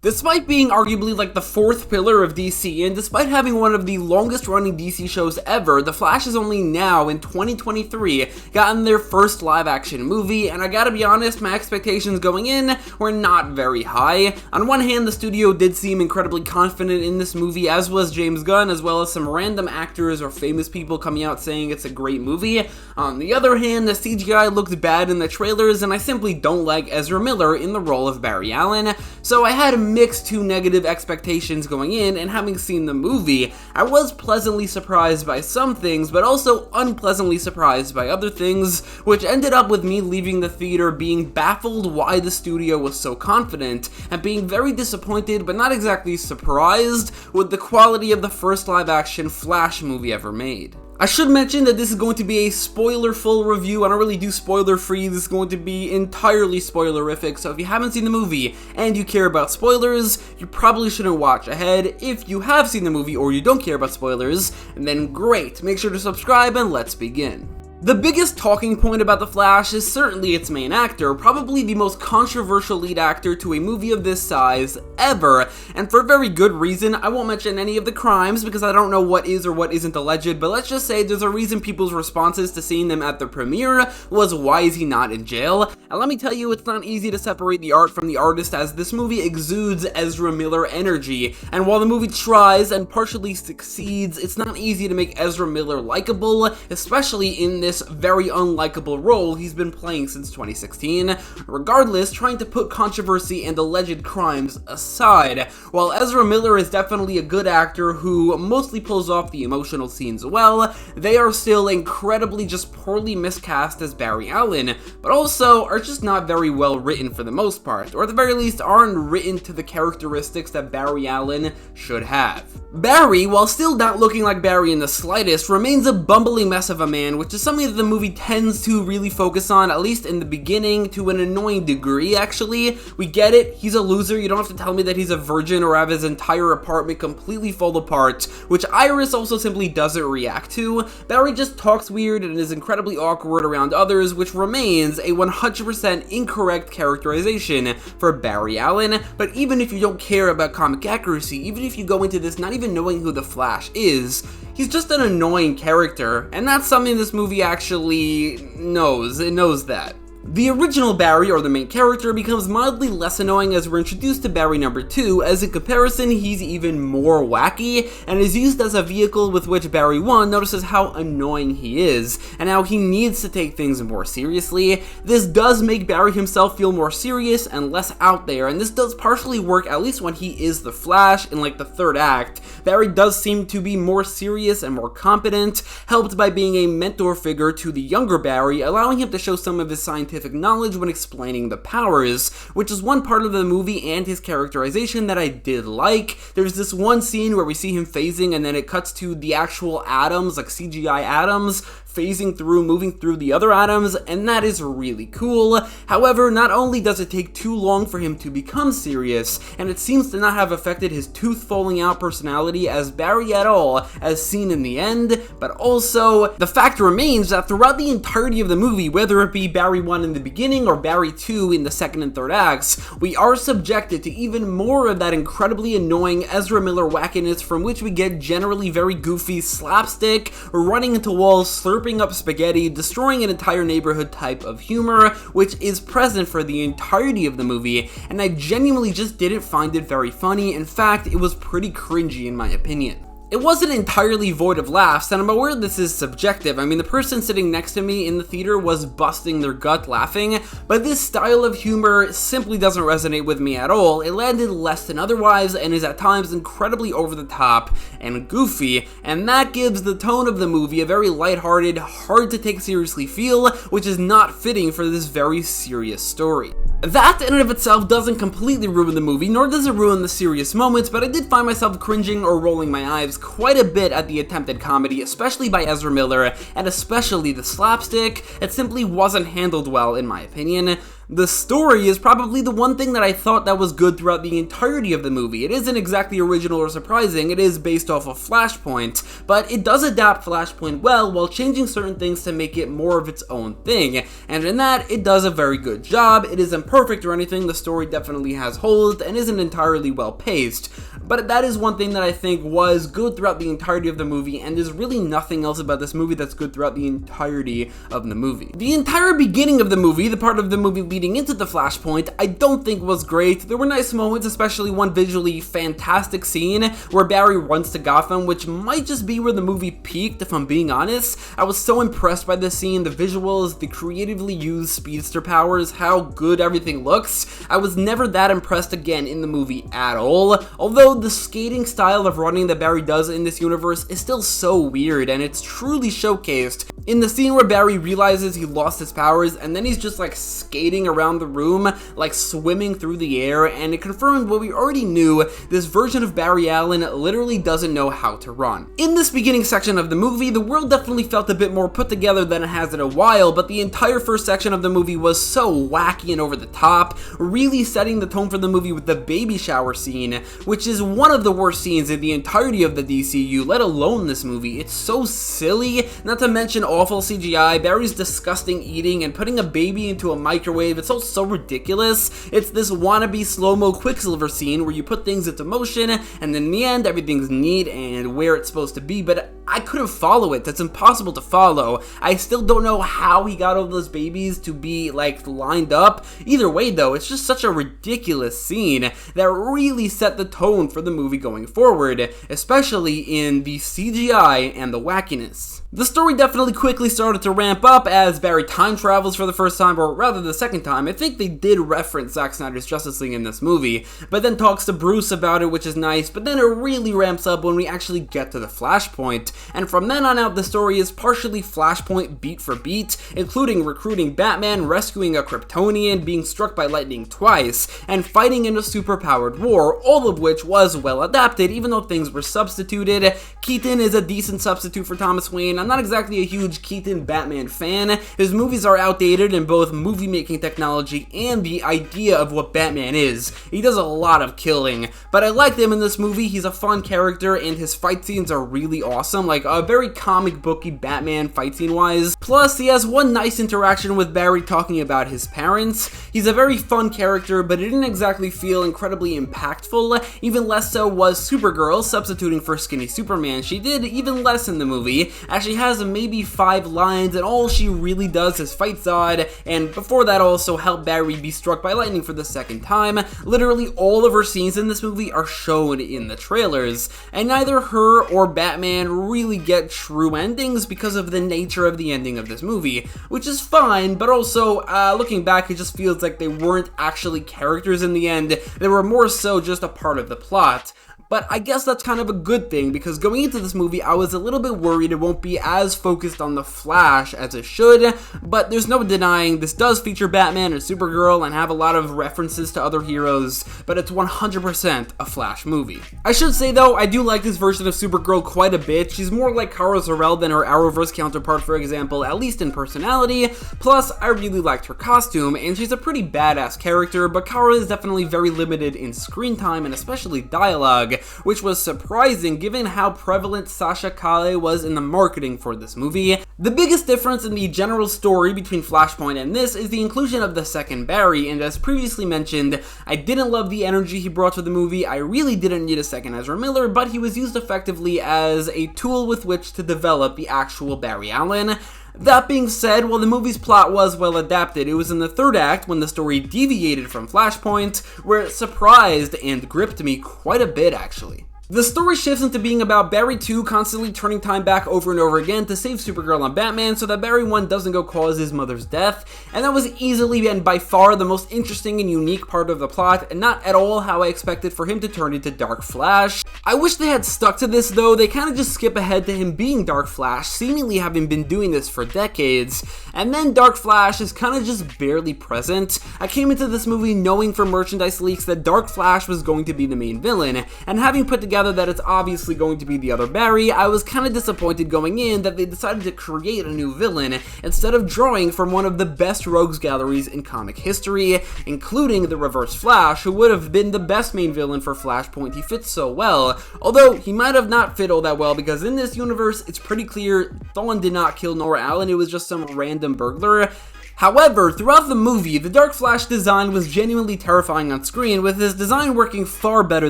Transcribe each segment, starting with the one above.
Despite being arguably like the fourth pillar of DC, and despite having one of the longest running DC shows ever, The Flash has only now, in 2023, gotten their first live action movie, and I gotta be honest, my expectations going in were not very high. On one hand, the studio did seem incredibly confident in this movie, as was James Gunn, as well as some random actors or famous people coming out saying it's a great movie. On the other hand, the CGI looked bad in the trailers, and I simply don't like Ezra Miller in the role of Barry Allen, so I had mixed to negative expectations going in, and having seen the movie, I was pleasantly surprised by some things, but also unpleasantly surprised by other things, which ended up with me leaving the theater being baffled why the studio was so confident, and being very disappointed, but not exactly surprised, with the quality of the first live-action Flash movie ever made. I should mention that this is going to be a spoiler-full review. I don't really do spoiler-free. This is going to be entirely spoilerific, so if you haven't seen the movie and you care about spoilers, you probably shouldn't watch ahead. If you have seen the movie or you don't care about spoilers, then great. Make sure to subscribe and let's begin. The biggest talking point about The Flash is certainly its main actor, probably the most controversial lead actor to a movie of this size ever, and for very good reason. I won't mention any of the crimes because I don't know what is or what isn't alleged, but let's just say there's a reason people's responses to seeing them at the premiere was, why is he not in jail? And let me tell you, it's not easy to separate the art from the artist, as this movie exudes Ezra Miller energy, and while the movie tries and partially succeeds, it's not easy to make Ezra Miller likable, especially in this very unlikable role he's been playing since 2016. Regardless, trying to put controversy and alleged crimes aside, while Ezra Miller is definitely a good actor who mostly pulls off the emotional scenes well, they are still incredibly just poorly miscast as Barry Allen, but also are just not very well written for the most part, or at the very least aren't written to the characteristics that Barry Allen should have. Barry, while still not looking like Barry in the slightest, remains a bumbling mess of a man, which is something that the movie tends to really focus on, at least in the beginning, to an annoying degree, actually. We get it, he's a loser, you don't have to tell me that he's a virgin or have his entire apartment completely fall apart, which Iris also simply doesn't react to. Barry just talks weird and is incredibly awkward around others, which remains a 100% incorrect characterization for Barry Allen, but even if you don't care about comic accuracy, even if you go into this not even knowing who the Flash is, he's just an annoying character, and that's something this movie actually knows. It knows that. The original Barry, or the main character, becomes mildly less annoying as we're introduced to Barry number 2, as in comparison he's even more wacky, and is used as a vehicle with which Barry 1 notices how annoying he is, and how he needs to take things more seriously. This does make Barry himself feel more serious and less out there, and this does partially work at least when he is the Flash in like the third act. Barry does seem to be more serious and more competent, helped by being a mentor figure to the younger Barry, allowing him to show some of his scientific knowledge when explaining the powers, which is one part of the movie and his characterization that I did like. There's this one scene where we see him phasing and then it cuts to the actual atoms, like CGI atoms, phasing through, moving through the other atoms, and that is really cool. However, not only does it take too long for him to become serious, and it seems to not have affected his tooth falling out personality as Barry at all, as seen in the end, but also the fact remains that throughout the entirety of the movie, whether it be Barry 1 in the beginning or Barry 2 in the second and third acts, we are subjected to even more of that incredibly annoying Ezra Miller wackiness, from which we get generally very goofy slapstick, running into walls, slurping up spaghetti, destroying an entire neighborhood type of humor, which is present for the entirety of the movie, and I genuinely just didn't find it very funny. In fact, it was pretty cringy in my opinion. It wasn't entirely void of laughs, and I'm aware this is subjective. I mean, the person sitting next to me in the theater was busting their gut laughing, but this style of humor simply doesn't resonate with me at all. It landed less than otherwise, and is at times incredibly over the top and goofy, and that gives the tone of the movie a very lighthearted, hard to take seriously feel, which is not fitting for this very serious story. That in and of itself doesn't completely ruin the movie, nor does it ruin the serious moments, but I did find myself cringing or rolling my eyes quite a bit at the attempted comedy, especially by Ezra Miller, and especially the slapstick. It simply wasn't handled well in my opinion. The story is probably the one thing that I thought that was good throughout the entirety of the movie. It isn't exactly original or surprising, it is based off of Flashpoint, but it does adapt Flashpoint well while changing certain things to make it more of its own thing, and in that, it does a very good job. It isn't perfect or anything, the story definitely has holes and isn't entirely well paced, but that is one thing that I think was good throughout the entirety of the movie, and there's really nothing else about this movie that's good throughout the entirety of the movie. The entire beginning of the movie, the part of the movie leading into the Flashpoint, I don't think was great. There were nice moments, especially one visually fantastic scene where Barry runs to Gotham, which might just be where the movie peaked, if I'm being honest. I was so impressed by this scene, the visuals, the creatively used speedster powers, how good everything looks. I was never that impressed again in the movie at all, although the skating style of running that Barry does in this universe is still so weird, and it's truly showcased in the scene where Barry realizes he lost his powers, and then he's just like skating around the room, like swimming through the air, and it confirmed what we already knew: this version of Barry Allen literally doesn't know how to run. In this beginning section of the movie, the world definitely felt a bit more put together than it has in a while, but the entire first section of the movie was so wacky and over the top, really setting the tone for the movie with the baby shower scene, which is one of the worst scenes in the entirety of the DCU, let alone this movie. It's so silly, not to mention awful CGI, Barry's disgusting eating, and putting a baby into a microwave. It's all so ridiculous. It's this wannabe slow-mo Quicksilver scene where you put things into motion, and then in the end, everything's neat and where it's supposed to be, but I couldn't follow it. That's impossible to follow. I still don't know how he got all those babies to be, like, lined up. Either way, though, it's just such a ridiculous scene that really set the tone for the movie going forward, especially in the CGI and the wackiness. The story definitely quickly started to ramp up as Barry time travels for the first time, or rather the second time. I think they did reference Zack Snyder's Justice League in this movie, but then talks to Bruce about it, which is nice, but then it really ramps up when we actually get to the Flashpoint, and from then on out the story is partially Flashpoint beat for beat, including recruiting Batman, rescuing a Kryptonian, being struck by lightning twice, and fighting in a superpowered war, all of which was well adapted, even though things were substituted. Keaton is a decent substitute for Thomas Wayne. I'm not exactly a huge Keaton Batman fan. His movies are outdated in both movie-making technology and the idea of what Batman is. He does a lot of killing, but I liked him in this movie. He's a fun character, and his fight scenes are really awesome, like a very comic booky Batman fight scene-wise. Plus, he has one nice interaction with Barry talking about his parents. He's a very fun character, but it didn't exactly feel incredibly impactful. Even less so was Supergirl, substituting for skinny Superman. She did even less in the movie, as she has maybe 5 lines, and all she really does is fight Zod, and before that also help Barry be struck by lightning for the second time. Literally all of her scenes in this movie are shown in the trailers, and neither her or Batman really get true endings because of the nature of the ending of this movie, which is fine, but also, looking back, it just feels like they weren't actually characters in the end. They were more so just a part of the plot. But I guess that's kind of a good thing, because going into this movie, I was a little bit worried it won't be as focused on the Flash as it should, but there's no denying this does feature Batman and Supergirl and have a lot of references to other heroes, but it's 100% a Flash movie. I should say though, I do like this version of Supergirl quite a bit. She's more like Kara Zor-El than her Arrowverse counterpart, for example, at least in personality. Plus, I really liked her costume, and she's a pretty badass character, but Kara is definitely very limited in screen time and especially dialogue, which was surprising given how prevalent Sashe Calle was in the marketing for this movie. The biggest difference in the general story between Flashpoint and this is the inclusion of the second Barry, and as previously mentioned, I didn't love the energy he brought to the movie. I really didn't need a second Ezra Miller, but he was used effectively as a tool with which to develop the actual Barry Allen. That being said, while the movie's plot was well adapted, it was in the third act when the story deviated from Flashpoint, where it surprised and gripped me quite a bit actually. The story shifts into being about Barry 2 constantly turning time back over and over again to save Supergirl and Batman so that Barry 1 doesn't go cause his mother's death, and that was easily and by far the most interesting and unique part of the plot, and not at all how I expected for him to turn into Dark Flash. I wish they had stuck to this though. They kind of just skip ahead to him being Dark Flash, seemingly having been doing this for decades, and then Dark Flash is kind of just barely present. I came into this movie knowing from merchandise leaks that Dark Flash was going to be the main villain, and having put together gather that it's obviously going to be the other Barry, I was kind of disappointed going in that they decided to create a new villain instead of drawing from one of the best rogues galleries in comic history, including the Reverse Flash, who would have been the best main villain for Flashpoint. He fits so well, although he might have not fit all that well because in this universe, it's pretty clear Thawne did not kill Nora Allen, it was just some random burglar. However, throughout the movie, the Dark Flash design was genuinely terrifying on screen, with his design working far better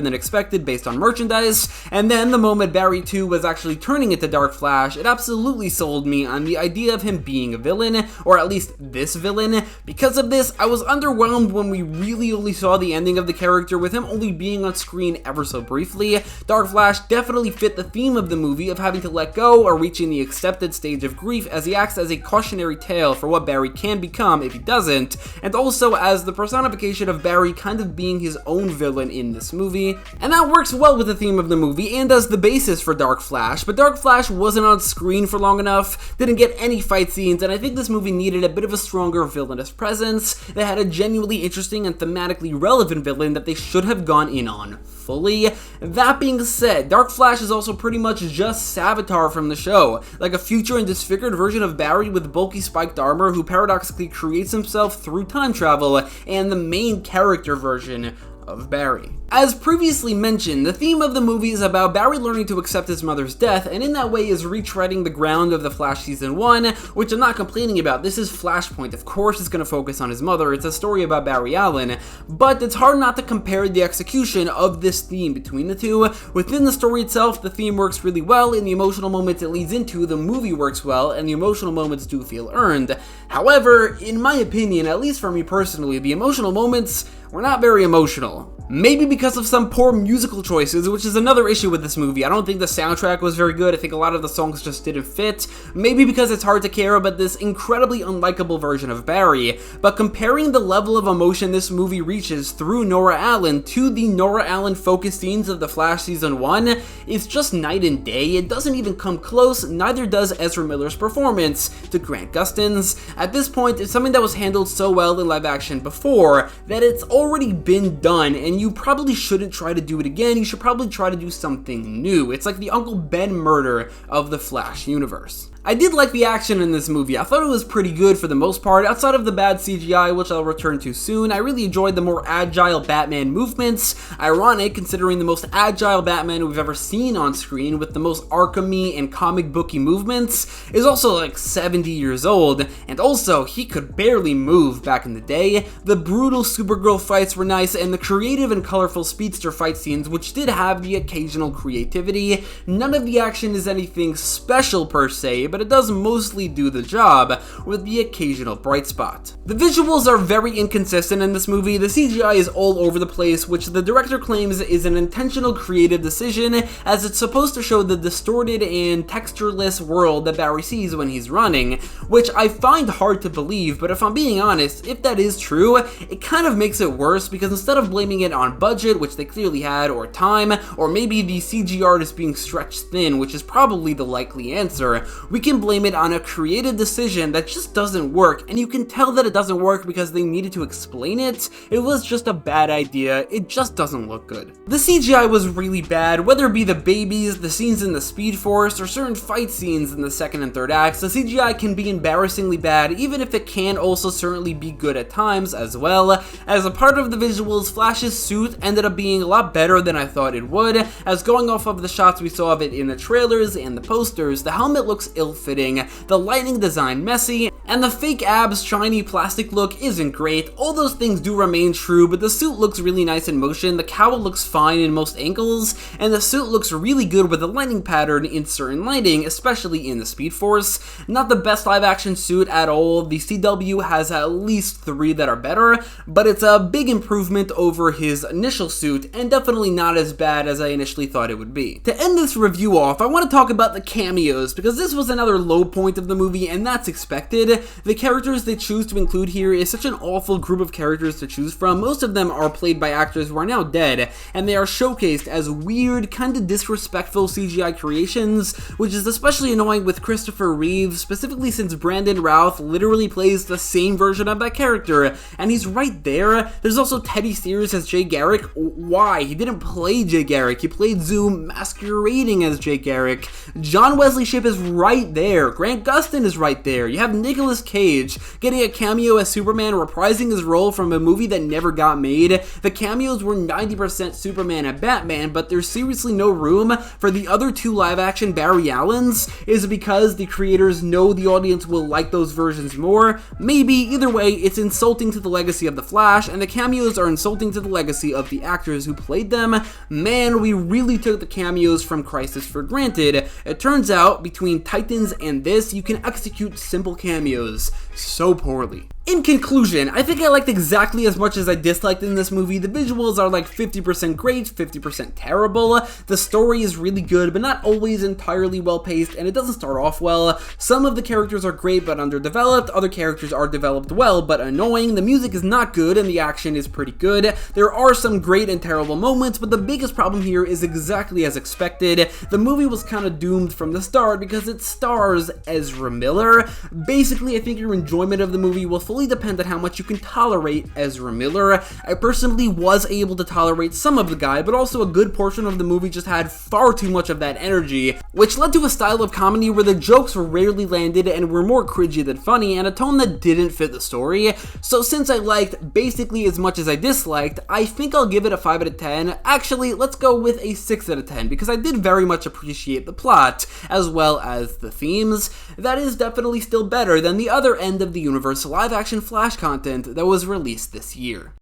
than expected based on merchandise, and then the moment Barry 2 was actually turning into Dark Flash, it absolutely sold me on the idea of him being a villain, or at least this villain. Because of this, I was underwhelmed when we really only saw the ending of the character, with him only being on screen ever so briefly. Dark Flash definitely fit the theme of the movie of having to let go or reaching the accepted stage of grief, as he acts as a cautionary tale for what Barry can become if he doesn't, and also as the personification of Barry kind of being his own villain in this movie. And that works well with the theme of the movie and as the basis for Dark Flash, but Dark Flash wasn't on screen for long enough, didn't get any fight scenes, and I think this movie needed a bit of a stronger villainous presence that had a genuinely interesting and thematically relevant villain that they should have gone in on fully. That being said, Dark Flash is also pretty much just Savitar from the show, like a future and disfigured version of Barry with bulky spiked armor who paradoxically creates himself through time travel, and the main character version of Barry. As previously mentioned, the theme of the movie is about Barry learning to accept his mother's death, and in that way is retreading the ground of The Flash Season 1, which I'm not complaining about. This is Flashpoint, of course it's going to focus on his mother, it's a story about Barry Allen, but it's hard not to compare the execution of this theme between the two. Within the story itself, the theme works really well, and the emotional moments it leads into, the movie works well, and the emotional moments do feel earned. However, in my opinion, at least for me personally, the emotional moments were not very emotional. Maybe because of some poor musical choices, which is another issue with this movie. I don't think the soundtrack was very good. I think a lot of the songs just didn't fit. Maybe because it's hard to care about this incredibly unlikable version of Barry. But comparing the level of emotion this movie reaches through Nora Allen to the Nora Allen focused scenes of The Flash Season 1, it's just night and day. It doesn't even come close, neither does Ezra Miller's performance to Grant Gustin's. At this point, it's something that was handled so well in live action before that it's already been done, and you probably shouldn't try to do it again. You should probably try to do something new. It's like the Uncle Ben murder of the Flash universe. I did like the action in this movie. I thought it was pretty good for the most part, outside of the bad CGI, which I'll return to soon. I really enjoyed the more agile Batman movements. Ironic, considering the most agile Batman we've ever seen on screen, with the most Arkham-y and comic booky movements, is also like 70 years old, and also, he could barely move back in the day. The brutal Supergirl fights were nice, and the creative and colorful speedster fight scenes, which did have the occasional creativity. None of the action is anything special per se, but it does mostly do the job, with the occasional bright spot. The visuals are very inconsistent in this movie. The CGI is all over the place, which the director claims is an intentional creative decision, as it's supposed to show the distorted and textureless world that Barry sees when he's running, which I find hard to believe, but if I'm being honest, if that is true, it kind of makes it worse, because instead of blaming it on budget, which they clearly had, or time, or maybe the CG artist being stretched thin, which is probably the likely answer, we can blame it on a creative decision that just doesn't work, and you can tell that it doesn't work because they needed to explain it. It was just a bad idea, it just doesn't look good. The CGI was really bad, whether it be the babies, the scenes in the Speed Force, or certain fight scenes in the second and third acts. The CGI can be embarrassingly bad, even if it can also certainly be good at times as well. As a part of the visuals, Flash's suit ended up being a lot better than I thought it would, as going off of the shots we saw of it in the trailers and the posters, the helmet looks ill-fitting, the lighting design messy, and the fake abs shiny plastic look isn't great. All those things do remain true, but the suit looks really nice in motion, the cowl looks fine in most angles, and the suit looks really good with the lighting pattern in certain lighting, especially in the Speed Force. Not the best live action suit at all. The CW has at least 3 that are better, but it's a big improvement over his initial suit, and definitely not as bad as I initially thought it would be. To end this review off, I want to talk about the cameos, because this was an another low point of the movie, and that's expected. The characters they choose to include here is such an awful group of characters to choose from. Most of them are played by actors who are now dead, and they are showcased as weird, kinda disrespectful CGI creations, which is especially annoying with Christopher Reeve, specifically since Brandon Routh literally plays the same version of that character, and he's right there. There's also Teddy Sears as Jay Garrick. Why? He didn't play Jay Garrick, he played Zoom masquerading as Jay Garrick. John Wesley Shipp is right there. Grant Gustin is right there. You have Nicolas Cage getting a cameo as Superman, reprising his role from a movie that never got made. The cameos were 90% Superman and Batman, but there's seriously no room for the other two live-action Barry Allens. Is it because the creators know the audience will like those versions more? Maybe. Either way, it's insulting to the legacy of The Flash, and the cameos are insulting to the legacy of the actors who played them. Man, we really took the cameos from Crisis for granted. It turns out, between Titans and this, you can execute simple cameos so poorly. In conclusion, I think I liked exactly as much as I disliked in this movie. The visuals are like 50% great, 50% terrible. The story is really good, but not always entirely well paced, and it doesn't start off well. Some of the characters are great but underdeveloped, other characters are developed well but annoying. The music is not good and the action is pretty good. There are some great and terrible moments, but the biggest problem here is exactly as expected. The movie was kind of doomed from the start because it stars Ezra Miller. Basically, I think your enjoyment of the movie will fully depend on how much you can tolerate Ezra Miller. I personally was able to tolerate some of the guy, but also a good portion of the movie just had far too much of that energy, which led to a style of comedy where the jokes rarely landed and were more cringy than funny, and a tone that didn't fit the story. So since I liked basically as much as I disliked, I think I'll give it a 5 out of 10. Actually, let's go with a 6 out of 10, because I did very much appreciate the plot, as well as the themes. That is definitely still better than the other end of the universe live-action Flash content that was released this year.